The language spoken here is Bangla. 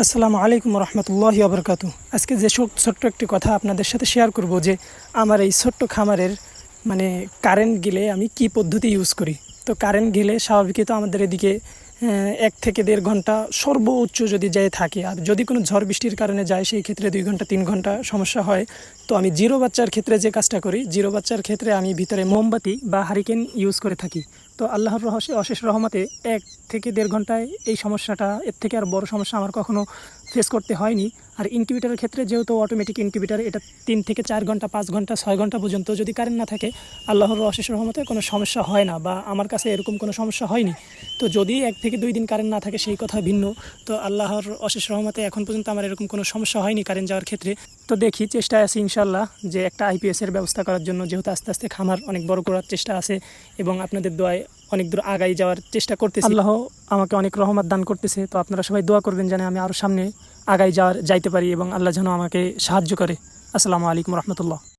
আসসালামু আলাইকুম রহমতুল্লাহি আবরকাতু। আজকে যে ছোট্ট একটি কথা আপনাদের সাথে শেয়ার করব যে আমার এই ছোট্ট খামারের কারেন্ট গেলে আমি কি পদ্ধতি ইউজ করি। তো কারেন্ট গেলে স্বাভাবিকই তো আমাদের এদিকে 1 থেকে 1.5 ঘন্টা সর্বোচ্চ যদি যায় থাকে, আর যদি কোনো ঝড় বৃষ্টির কারণে যায় সেই ক্ষেত্রে 2 ঘন্টা 3 ঘন্টা সমস্যা হয়। তো আমি জিরো বাচ্চার ক্ষেত্রে যে কাজটা করি, জিরো বাচ্চার ক্ষেত্রে আমি ভিতরে মোমবাতি বা হারিকেন ইউজ করে থাকি। তো আল্লাহর অশেষ রহমতে 1 থেকে 1.5 ঘন্টায় এই সমস্যাটা, এর থেকে আর বড় সমস্যা আমার কখনো ফেস করতে হয়নি। আর ইনকিউবেটারের ক্ষেত্রে যেহেতু অটোমেটিক ইনকিউবেটার, এটা 3 থেকে 4 ঘন্টা 5 ঘন্টা 6 ঘন্টা পর্যন্ত যদি কারেন্ট না থাকে, আল্লাহর অশেষ রহমতে কোনো সমস্যা হয় না, বা আমার কাছে এরকম কোনো সমস্যা হয়নি। তো যদি 1 থেকে 2 দিন কারেন্ট না থাকে সেই কথা ভিন্ন। তো আল্লাহর অশেষ রহমতে এখন পর্যন্ত আমার এরকম কোনো সমস্যা হয়নি কারেন্ট যাওয়ার ক্ষেত্রে। তো দেখি, চেষ্টায় আছি ইনশাল্লাহ যে একটা আইপিএসের ব্যবস্থা করার জন্য, যেহেতু আস্তে আস্তে খামার অনেক বড় করার চেষ্টা আছে এবং আপনাদের দোয়ায় অনেক দূর আগাই যাওয়ার চেষ্টা করতেছি। আল্লাহ আমাকে অনেক রহমত দান করতেছে। তো আপনারা সবাই দোয়া করবেন যেন আমি আরও সামনে আগাই যাইতে পারি এবং আল্লাহ যেন আমাকে সাহায্য করে। আসসালামু আলাইকুম রহমতুল্লাহ।